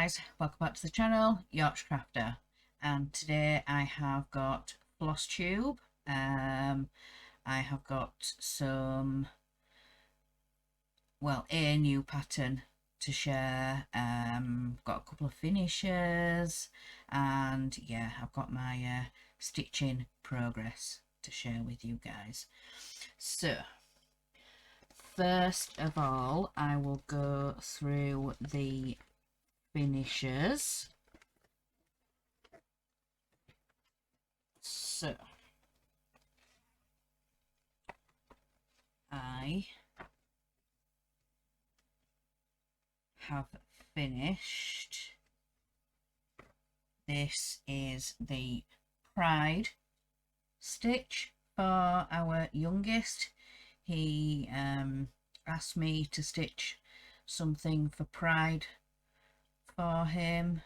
guys, welcome back to the channel, Yorkshire Crafter, and today I have got Flosstube. I have got some, well, a new pattern to share. Got a couple of finishes, and yeah, I've got my stitching progress to share with you guys. So first of all, I will go through the finishes. So I have finished. This is the Pride stitch for our youngest. He asked me to stitch something for Pride for him.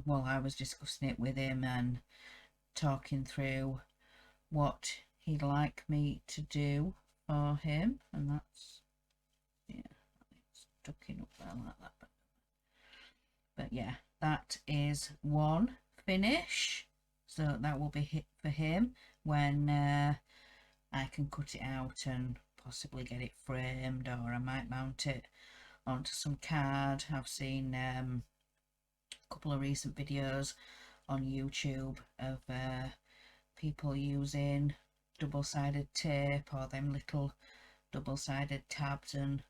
Well, I was discussing it with him and talking through what he'd like me to do for him, and that's, yeah, it's tucking up there like that. But yeah, that is one finish, so that will be hit for him when I can cut it out and possibly get it framed, or I might mount it onto some card. I've seen a couple of recent videos on YouTube of people using double-sided tape or them little double-sided tabs and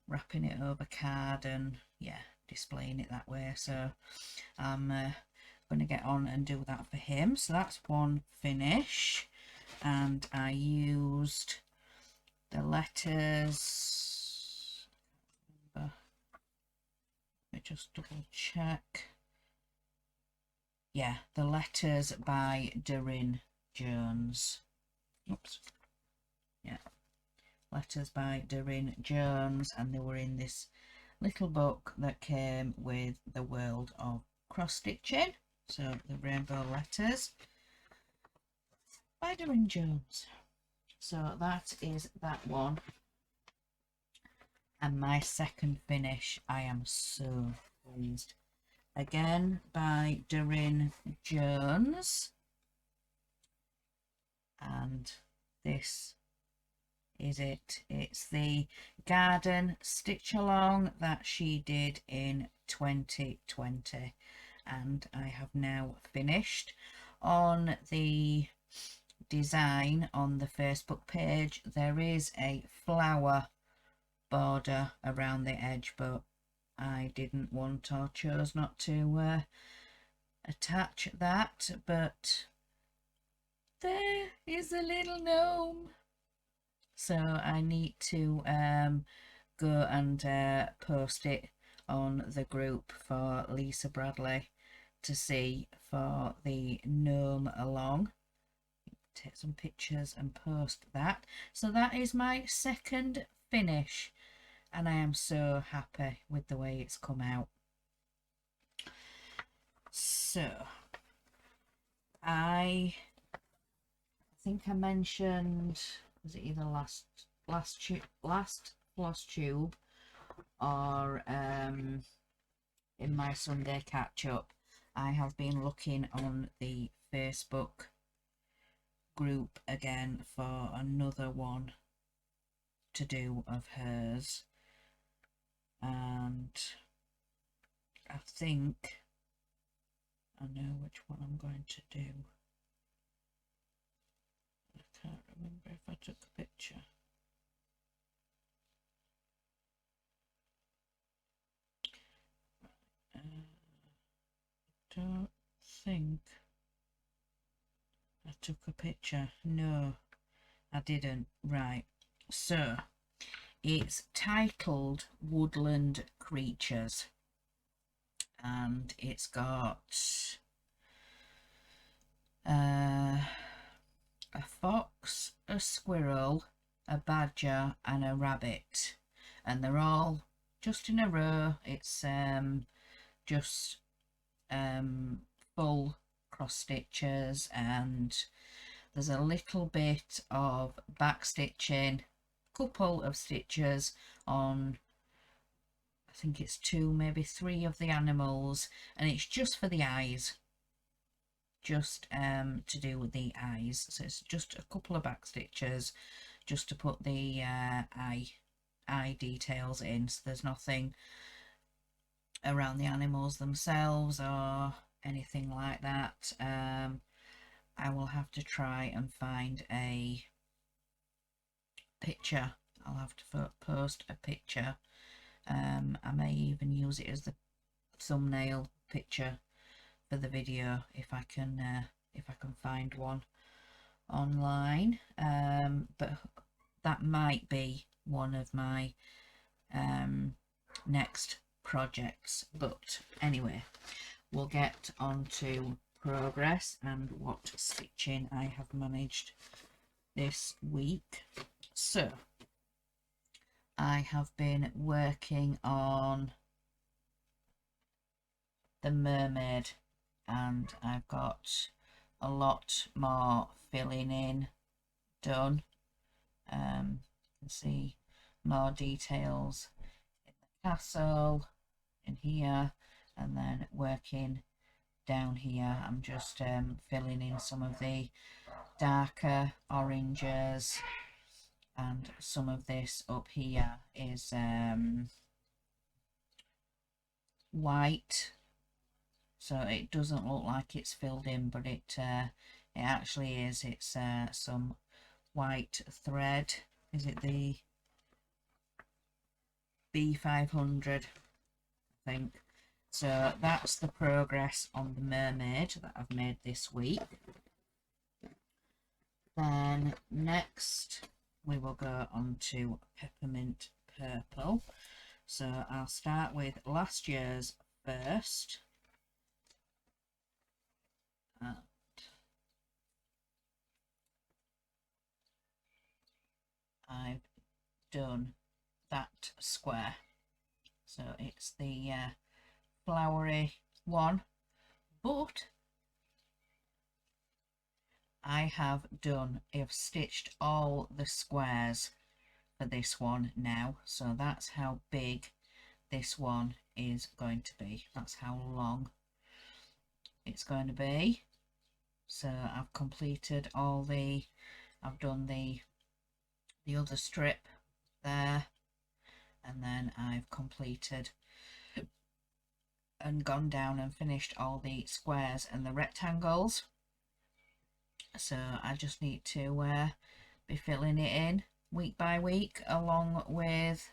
wrapping it over card and yeah, displaying it that way. So I'm going to get on and do that for him. So that's one finish, and I used the letters. Let me just double check. Yeah, the letters by Darren Jones. Oops. Yeah, letters by Darren Jones, and they were in this little book that came with the World of Cross Stitching. So the rainbow letters by Darren Jones. So that is that one. And my second finish, I am so pleased. Again by Darren Jones, and this is it. It's the garden stitch along that she did in 2020, and I have now finished. On the design on the Facebook page there is a flower border around the edge, but I didn't want or chose not to attach that. But there is a little gnome, so I need to go and post it on the group for Lisa Bradley to see for the gnome along. Take some pictures and post that. So that is my second finish, and I am so happy with the way it's come out. So I think I mentioned, was it either last Flosstube or in my Sunday catch up, I have been looking on the Facebook group again for another one to do of hers, and I think I know which one I'm going to do. I can't remember if I took a picture. Don't think I took a picture. No, I didn't. Right, so it's titled Woodland Creatures, and it's got a fox, a squirrel, a badger and a rabbit, and they're all just in a row. It's just full cross stitches, and there's a little bit of back stitching, couple of stitches on I think it's 2, maybe 3 of the animals, and it's just for the eyes, just to do with the eyes. So it's just a couple of back stitches just to put the eye details in, so there's nothing around the animals themselves or anything like that. I will have to try and find a picture. I'll have to post a picture. I may even use it as the thumbnail picture for the video if I can find one online. But that might be one of my next projects. But anyway, we'll get on to progress and what stitching I have managed this week. So I have been working on the mermaid, and I've got a lot more filling in done. You can see more details in the castle in here, and then working down here I'm just filling in some of the darker oranges, and some of this up here is white, so it doesn't look like it's filled in, but it actually is. It's some white thread. Is it the B500, I think? So that's the progress on the mermaid that I've made this week. Then next we will go on to peppermint purple. So I'll start with last year's first. And I've done that square. So it's the flowery one, but I've stitched all the squares for this one now, so that's how big this one is going to be. That's how long it's going to be. So I've completed all the, I've done the other strip there, and then I've completed and gone down and finished all the squares and the rectangles. So I just need to be filling it in week by week along with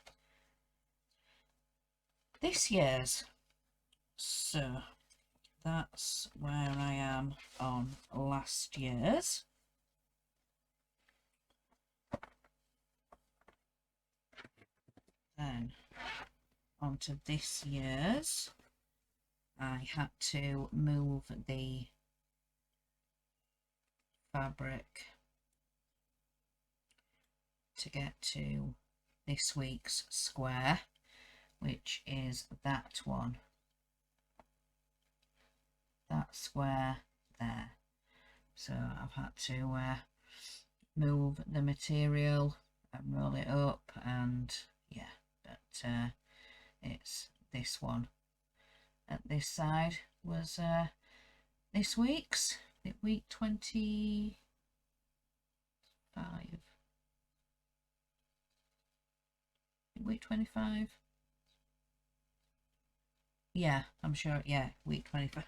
this year's. So that's where I am on last year's. Then onto this year's. I had to move the fabric to get to this week's square, which is that one, that square there. So I've had to move the material and roll it up, and yeah, but it's this one at this side was this week's, week 25. Week 25. Yeah, I'm sure. Yeah, week 25.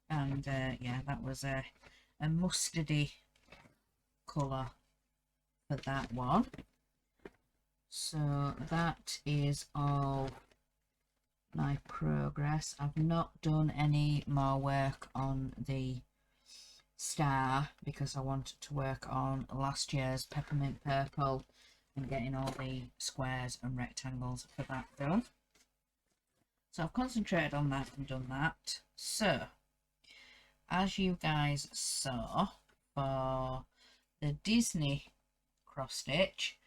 And yeah, that was a mustardy colour for that one. So that is all my progress. I've not done any more work on the star because I wanted to work on last year's peppermint purple and getting all the squares and rectangles for that done. So I've concentrated on that and done that. So as you guys saw for the Disney cross stitch,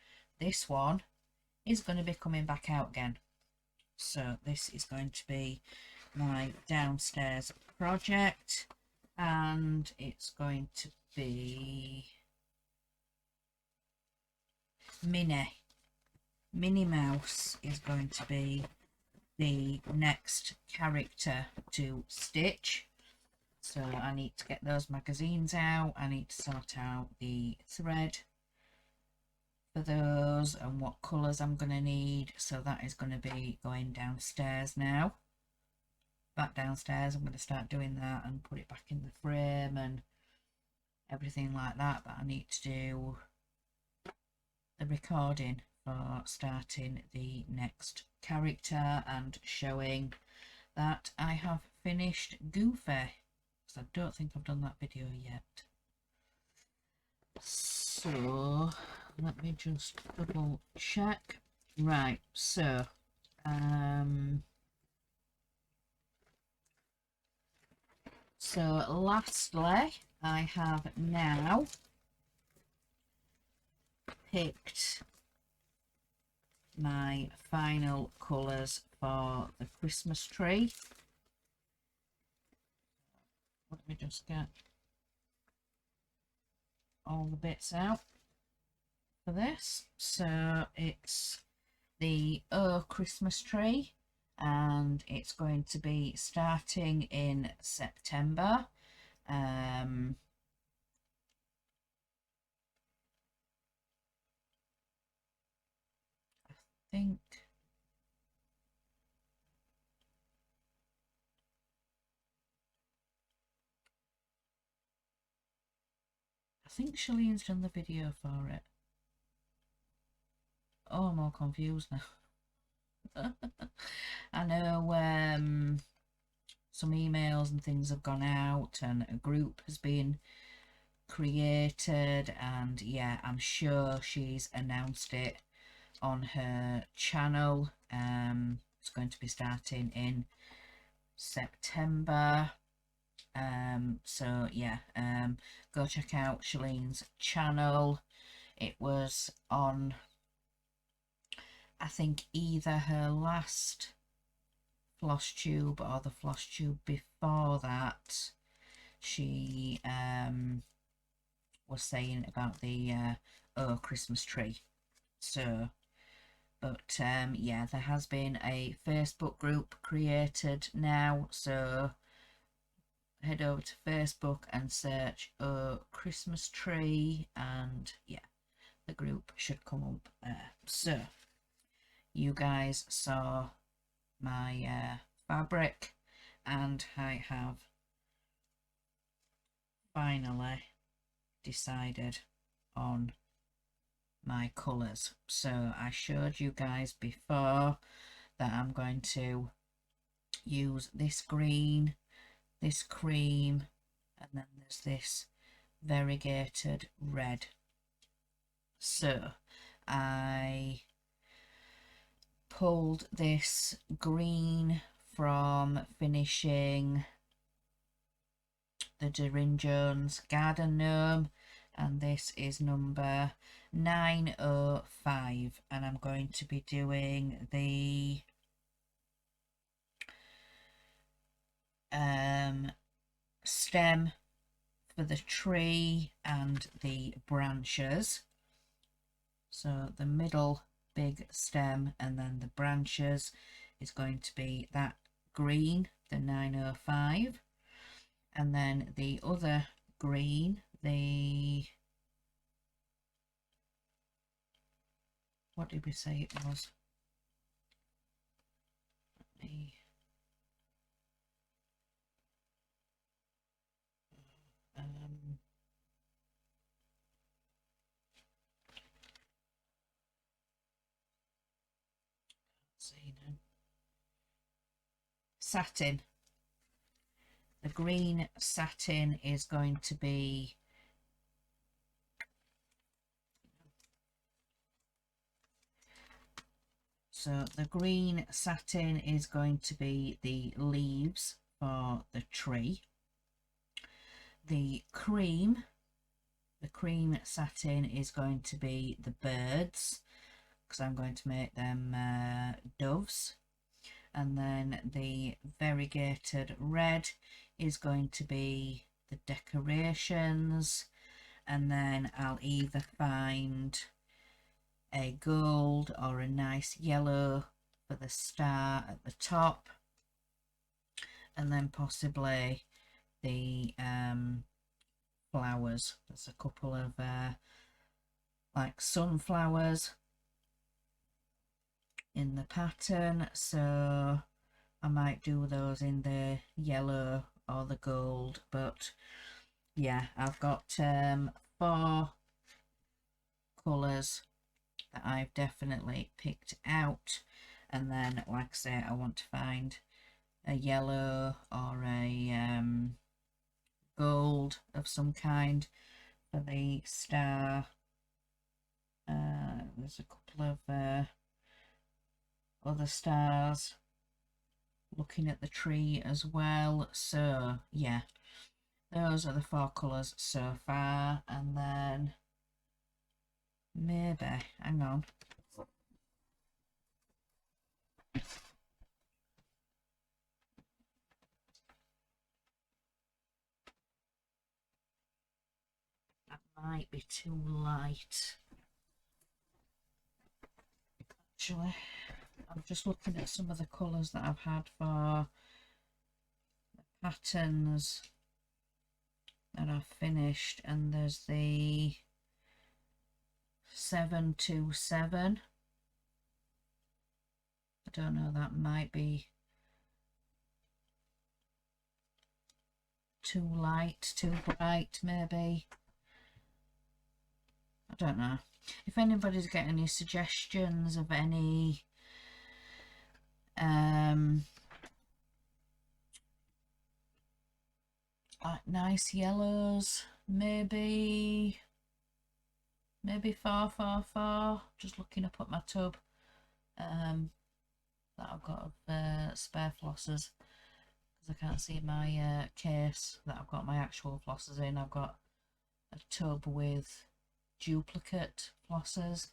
this one is going to be coming back out again. So this is going to be my downstairs project, and it's going to be mini. Minnie Mouse is going to be the next character to stitch. So I need to get those magazines out. I need to sort out the thread for those and what colours I'm going to need. So that is going to be going downstairs now. Back downstairs, I'm going to start doing that and put it back in the frame and everything like that. But I need to do the recording for starting the next character and showing that I have finished Goofy, because I don't think I've done that video yet. So let me just double check. Right, so lastly, I have now picked my final colours for the Christmas tree. Let me just get all the bits out for this. So it's the Christmas tree, and it's going to be starting in September. I think Shalene's done the video for it. Oh, I'm all confused now. I know some emails and things have gone out and a group has been created, and yeah, I'm sure she's announced it on her channel. It's going to be starting in September. So yeah, go check out Shalene's channel. It was on, I think, either her last Flosstube or the Flosstube before that. She was saying about the Christmas tree. So, but yeah, there has been a Facebook group created now, so head over to Facebook and search Christmas tree, and yeah, the group should come up there. So you guys saw my fabric, and I have finally decided on my colours. So I showed you guys before that I'm going to use this green, this cream, and then there's this variegated red. So I pulled this green from finishing the Doreen Jones Garden Gnome, and this is number 905, and I'm going to be doing the stem for the tree and the branches. So the middle big stem and then the branches is going to be that green, the 905, and then the other green, the, what did we say it was? Let me see now. Satin. The green satin is going to be the green satin is going to be the leaves for the tree. The cream satin is going to be the birds, because I'm going to make them doves. And then the variegated red is going to be the decorations, and then I'll either find a gold or a nice yellow for the star at the top, and then possibly the flowers. There's a couple of like sunflowers in the pattern, so I might do those in the yellow or the gold. But yeah, I've got 4 colours that I've definitely picked out, and then like I say, I want to find a yellow or a gold of some kind for the star. There's a couple of other stars looking at the tree as well, so yeah, those are the 4 colours so far. And then maybe, hang on, that might be too light actually. I'm just looking at some of the colours that I've had for the patterns that I've finished, and there's the 727. I don't know, that might be too light, too bright maybe. I don't know. If anybody's got any suggestions of any like nice yellows, maybe 444. Just looking up at my tub that I've got of spare flossers, because I can't see my case that I've got my actual flossers in. I've got a tub with duplicate flossers,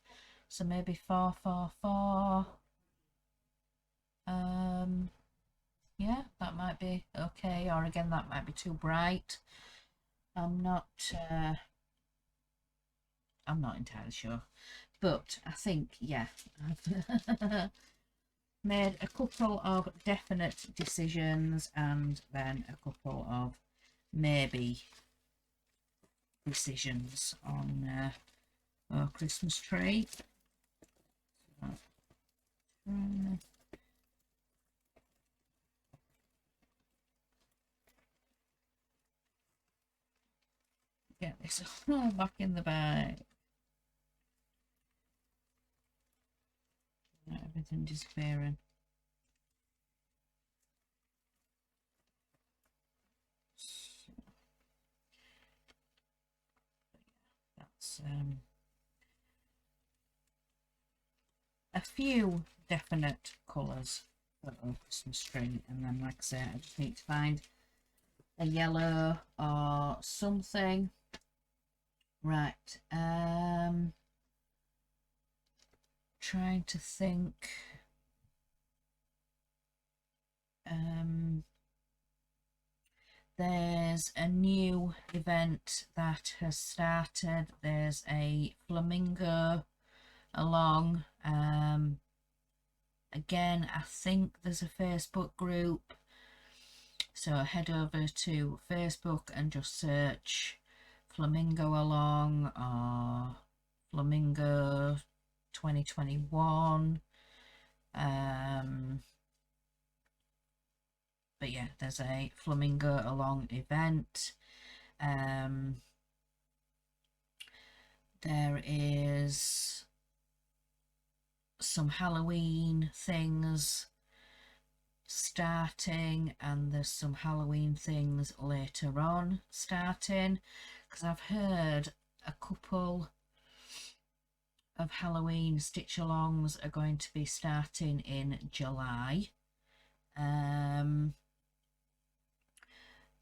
so maybe 444. Yeah, that might be okay, or again that might be too bright. I'm not entirely sure, but I think, yeah, I've made a couple of definite decisions and then a couple of maybe decisions on our Christmas tree. Get this all back in the bag. Everything disappearing. So, that's a few definite colours for our Christmas tree, and then like I say, I just need to find a yellow or something. Right, trying to think. There's a new event that has started. There's a flamingo along. Again, I think there's a Facebook group, so head over to Facebook and just search flamingo along or flamingo 2021. But yeah, there's a flamingo along event. There is some Halloween things starting, and there's some Halloween things later on starting, because I've heard a couple of Halloween stitch alongs are going to be starting in July.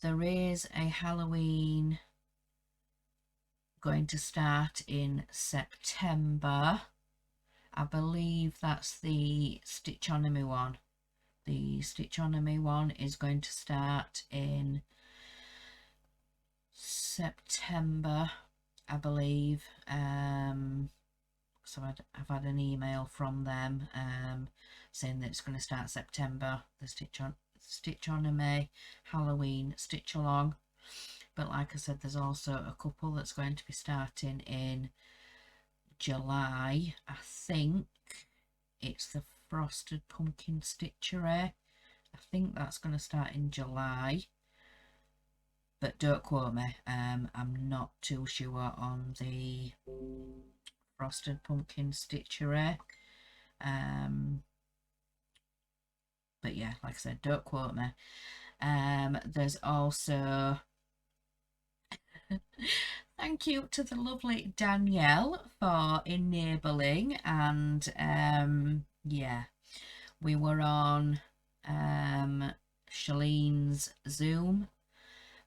There is a Halloween going to start in September. I believe that's the Stitchonomy one. The Stitchonomy one is going to start in September, I believe, because So I've had an email from them saying that it's going to start September, the Stitch on a May Halloween stitch along. But like I said, there's also a couple that's going to be starting in July. I think it's the Frosted Pumpkin Stitchery. I think that's going to start in July, but don't quote me. I'm not too sure on the Frosted Pumpkin Stitchery. But yeah, like I said, don't quote me. There's also thank you to the lovely Danielle for enabling, and yeah, we were on Shalene's Zoom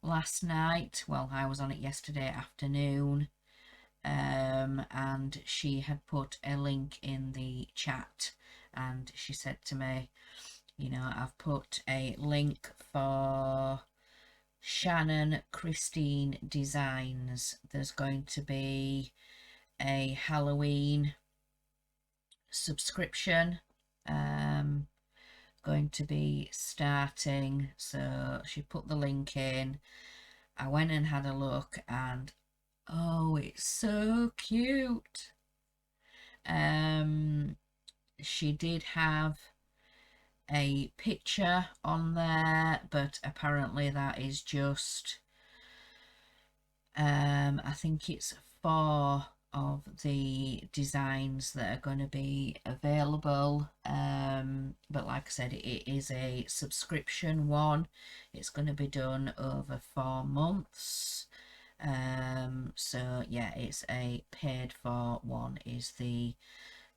last night. Well, I was on it yesterday afternoon, and she had put a link in the chat, and she said to me, you know, I've put a link for Shannon Christine Designs. There's going to be a Halloween subscription going to be starting, so she put the link in. I went and had a look, and oh, it's so cute. She did have a picture on there, but apparently that is just I think it's 4 of the designs that are going to be available, but like I said, it is a subscription one. It's going to be done over 4 months, so yeah, it's a paid for one, is the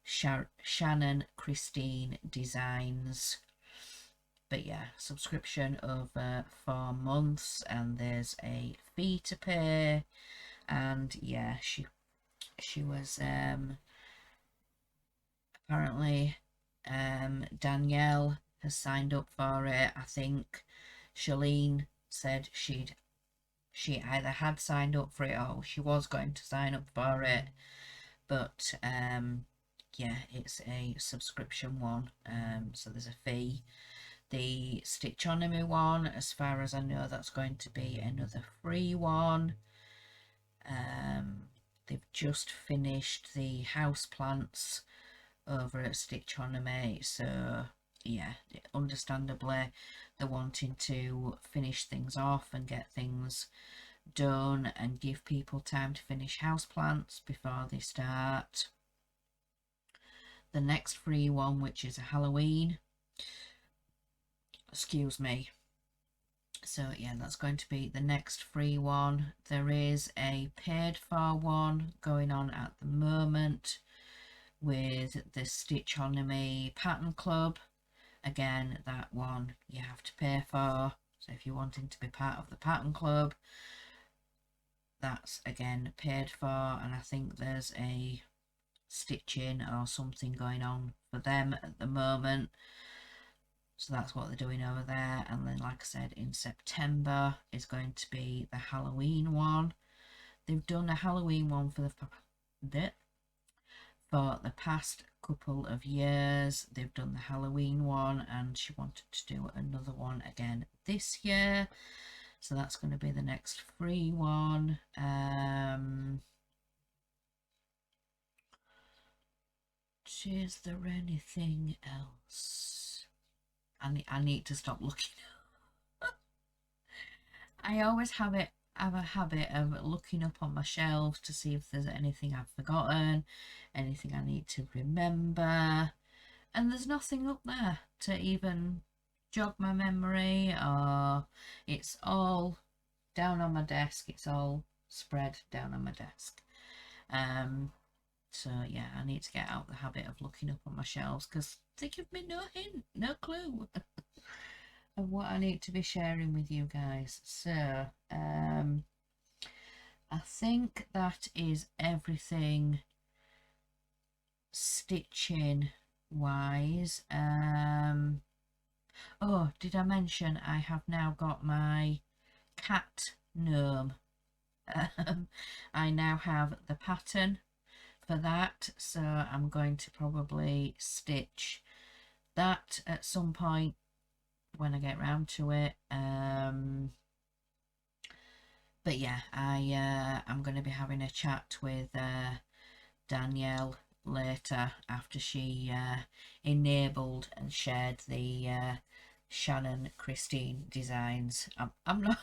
Shannon Christine Designs. But yeah, subscription over 4 months, and there's a fee to pay. And yeah, she was apparently Danielle has signed up for it. I think Shalene said she either had signed up for it or she was going to sign up for it, but yeah, it's a subscription one, so there's a fee. The Stitchonomy one, as far as I know, that's going to be another free one. They've just finished the house plants over at Stitchonomy, so yeah, understandably they're wanting to finish things off and get things done and give people time to finish house plants before they start the next free one, which is a Halloween. Excuse me. So yeah, that's going to be the next free one. There is a paid for one going on at the moment with the Stitchonomy Pattern Club. Again, that one you have to pay for. So if you're wanting to be part of the Pattern Club, that's again paid for, and I think there's a stitching or something going on for them at the moment. So that's what they're doing over there. And then, like I said, in September is going to be the Halloween one. They've done a Halloween one for the past couple of years. They've done the Halloween one, and she wanted to do another one again this year. So that's going to be the next free one. Is there anything else? I need to stop looking. I always have a habit of looking up on my shelves to see if there's anything I've forgotten, anything I need to remember, and there's nothing up there to even jog my memory, or it's all down on my desk. It's all spread down on my desk. So yeah, I need to get out the habit of looking up on my shelves, because they give me no hint, no clue of what I need to be sharing with you guys. So I think that is everything stitching wise. Oh, did I mention I have now got my cat gnome? I now have the pattern for that, so I'm going to probably stitch that at some point when I get round to it. But yeah, I'm going to be having a chat with Danielle later after she enabled and shared the Shannon Christine designs. I'm not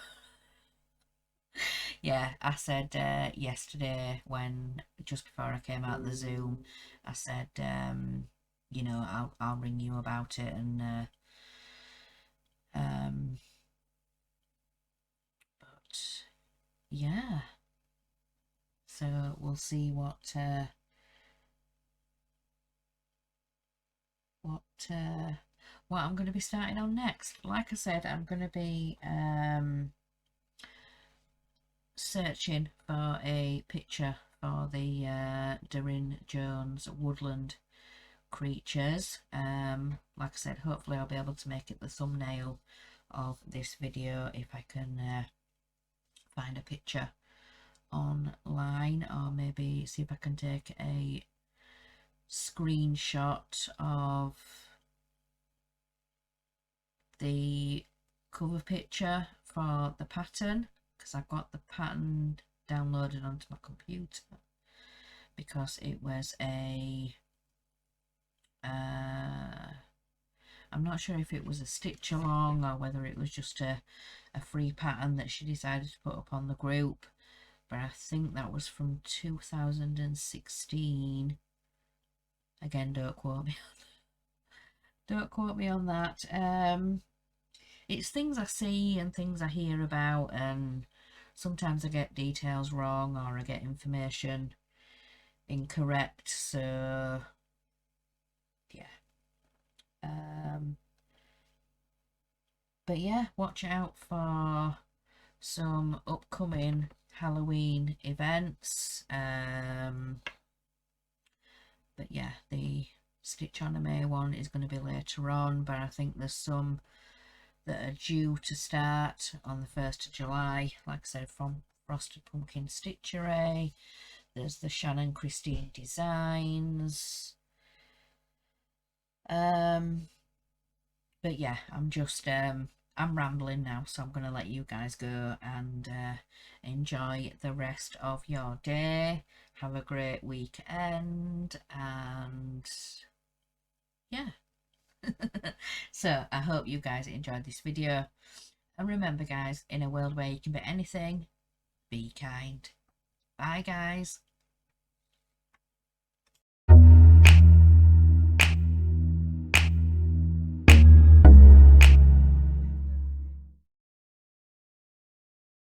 yeah, I said yesterday, when just before I came out the Zoom, I said you know, I'll ring you about it, and um but yeah, so we'll see what uh what I'm going to be starting on next. Like I said, I'm going to be searching for a picture for the Darren Jones woodland creatures. Like I said, hopefully I'll be able to make it the thumbnail of this video if I can find a picture online, or maybe see if I can take a screenshot of the cover picture for the pattern, because I've got the pattern downloaded onto my computer, because it was a I'm not sure if it was a stitch along or whether it was just a free pattern that she decided to put up on the group, but I think that was from 2016. Again, don't quote me on that. It's things I see and things I hear about, and sometimes I get details wrong or I get information incorrect, so yeah. But yeah, watch out for some upcoming Halloween events. But yeah, the Stitch Anime one is going to be later on, but I think there's some that are due to start on the 1st of July, like I said, from Frosted Pumpkin Stitchery. There's the Shannon Christine designs. But yeah, I'm rambling now, so I'm going to let you guys go and enjoy the rest of your day. Have a great weekend, and yeah. So I hope you guys enjoyed this video, and remember guys, in a world where you can be anything, be kind. Bye guys.